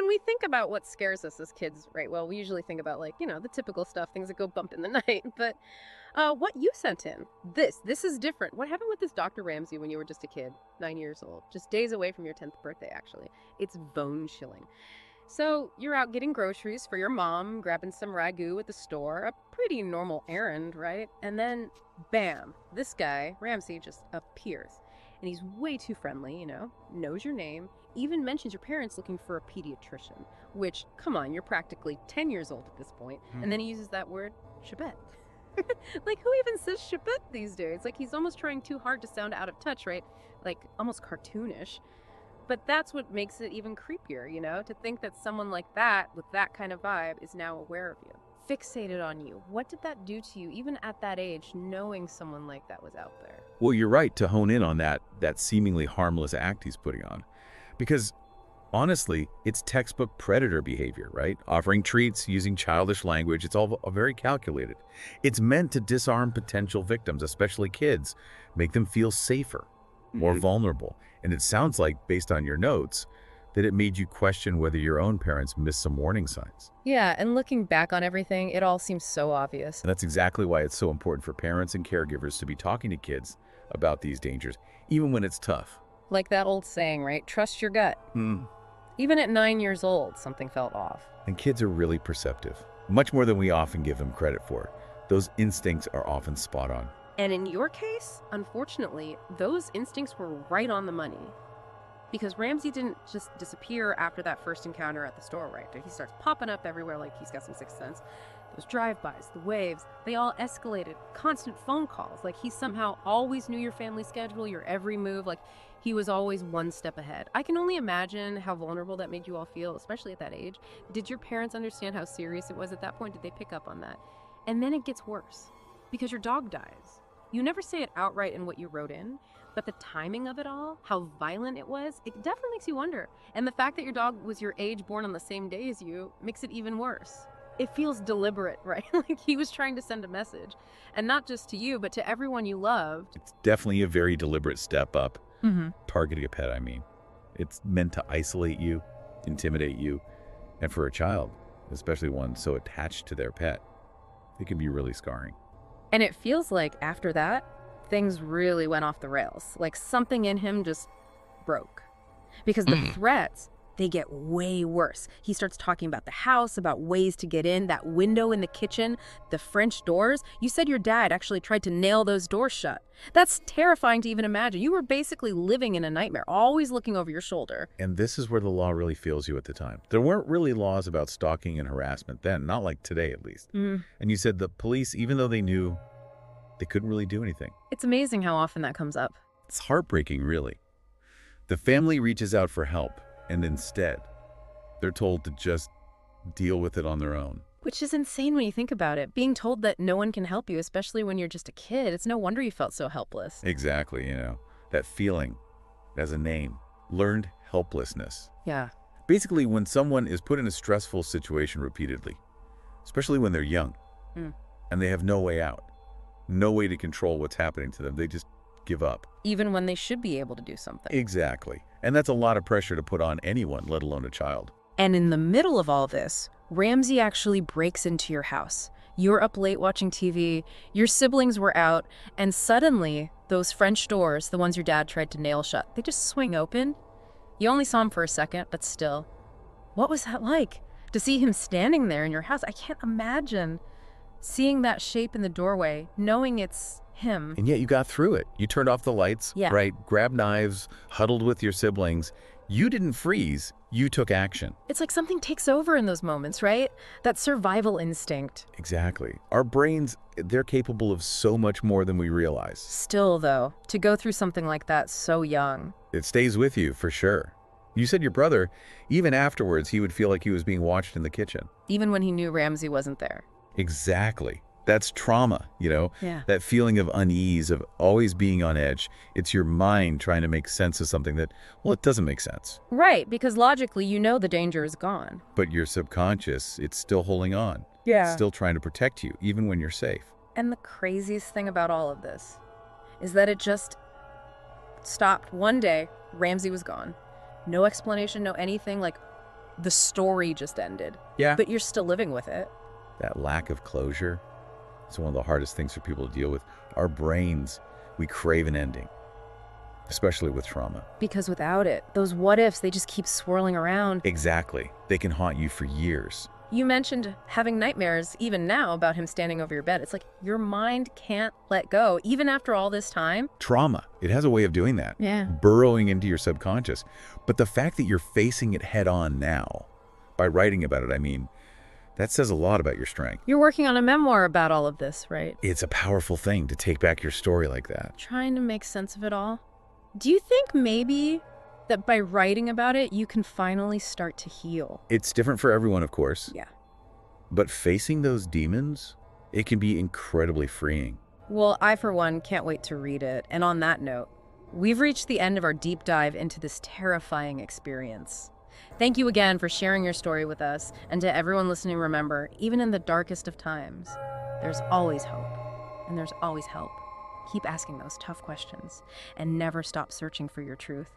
when we think about what scares us as kids, right? Well, we usually think about like, the typical stuff, things that go bump in the night. But what you sent in, this is different. What happened with this Dr. Ramsey when you were just a kid, 9 years old, just days away from your 10th birthday, actually? It's bone chilling. So you're out getting groceries for your mom, grabbing some ragu at the store, a pretty normal errand, right? And then, bam, this guy, Ramsey, just appears. And he's way too friendly, knows your name, even mentions your parents looking for a pediatrician, which, come on, you're practically 10 years old at this point. And then he uses that word, Chabet. Like, who even says Chabet these days? Like, he's almost trying too hard to sound out of touch, right? Like, almost cartoonish. But that's what makes it even creepier, to think that someone like that, with that kind of vibe, is now aware of you, fixated on you. What did that do to you, even at that age, knowing someone like that was out there? Well, you're right to hone in on that seemingly harmless act he's putting on. Because honestly, it's textbook predator behavior, right? Offering treats, using childish language, it's all very calculated. It's meant to disarm potential victims, especially kids, make them feel safer, more vulnerable. And it sounds like, based on your notes, that it made you question whether your own parents missed some warning signs. Yeah, and looking back on everything, it all seems so obvious. And that's exactly why it's so important for parents and caregivers to be talking to kids about these dangers, even when it's tough. Like that old saying, right? Trust your gut. Even at 9 years old, something felt off. And kids are really perceptive, much more than we often give them credit for. Those instincts are often spot on. And in your case, unfortunately, those instincts were right on the money. Because Ramsey didn't just disappear after that first encounter at the store, right? He starts popping up everywhere like he's got some sixth sense. Those drive-bys, the waves, they all escalated. Constant phone calls, like he somehow always knew your family schedule, your every move, like he was always one step ahead. I can only imagine how vulnerable that made you all feel, especially at that age. Did your parents understand how serious it was at that point? Did they pick up on that? And then it gets worse, because your dog dies. You never say it outright in what you wrote in, but the timing of it all, how violent it was, it definitely makes you wonder. And the fact that your dog was your age, born on the same day as you, makes it even worse. It feels deliberate, right? Like he was trying to send a message. And not just to you, but to everyone you loved. It's definitely a very deliberate step up. Targeting a pet, I mean. It's meant to isolate you, intimidate you. And for a child, especially one so attached to their pet, it can be really scarring. And it feels like after that, things really went off the rails. Like something in him just broke. Because the threats, they get way worse. He starts talking about the house, about ways to get in, that window in the kitchen, the French doors. You said your dad actually tried to nail those doors shut. That's terrifying to even imagine. You were basically living in a nightmare, always looking over your shoulder. And this is where the law really fails you at the time. There weren't really laws about stalking and harassment then, not like today at least. And you said the police, even though they knew, they couldn't really do anything. It's amazing how often that comes up. It's heartbreaking, really. The family reaches out for help, and instead, they're told to just deal with it on their own. Which is insane when you think about it. Being told that no one can help you, especially when you're just a kid, it's no wonder you felt so helpless. Exactly, that feeling as a name, learned helplessness. Yeah. Basically, when someone is put in a stressful situation repeatedly, especially when they're young, and they have no way out, no way to control what's happening to them, they just give up. Even when they should be able to do something. Exactly. And that's a lot of pressure to put on anyone, let alone a child. And in the middle of all this, Ramsey actually breaks into your house. You're up late watching TV, your siblings were out, and suddenly, those French doors, the ones your dad tried to nail shut, they just swing open. You only saw him for a second, but still. What was that like? To see him standing there in your house? I can't imagine seeing that shape in the doorway, knowing it's him. And yet you got through it. You turned off the lights, right? Grabbed knives, huddled with your siblings. You didn't freeze. You took action. It's like something takes over in those moments, right? That survival instinct. Exactly. Our brains, they're capable of so much more than we realize. Still, though, to go through something like that so young. It stays with you, for sure. You said your brother, even afterwards, he would feel like he was being watched in the kitchen. Even when he knew Ramsey wasn't there. Exactly. That's trauma, Yeah. That feeling of unease, of always being on edge. It's your mind trying to make sense of something that, well, it doesn't make sense. Right, because logically you know the danger is gone. But your subconscious, it's still holding on. Yeah. Still trying to protect you, even when you're safe. And the craziest thing about all of this is that it just stopped one day. Ramsey was gone. No explanation, no anything. Like, the story just ended, Yeah. but you're still living with it. That lack of closure is one of the hardest things for people to deal with. Our brains, we crave an ending, especially with trauma. Because without it, those what ifs, they just keep swirling around. Exactly. They can haunt you for years. You mentioned having nightmares even now about him standing over your bed. It's like your mind can't let go, even after all this time. Trauma, it has a way of doing that. Yeah. Burrowing into your subconscious. But the fact that you're facing it head on now, by writing about it, I mean, that says a lot about your strength. You're working on a memoir about all of this, right? It's a powerful thing to take back your story like that. Trying to make sense of it all. Do you think maybe that by writing about it, you can finally start to heal? It's different for everyone, of course. Yeah. But facing those demons, it can be incredibly freeing. Well, I, for one, can't wait to read it. And on that note, we've reached the end of our deep dive into this terrifying experience. Thank you again for sharing your story with us. And to everyone listening, remember, even in the darkest of times, there's always hope. And there's always help. Keep asking those tough questions and never stop searching for your truth.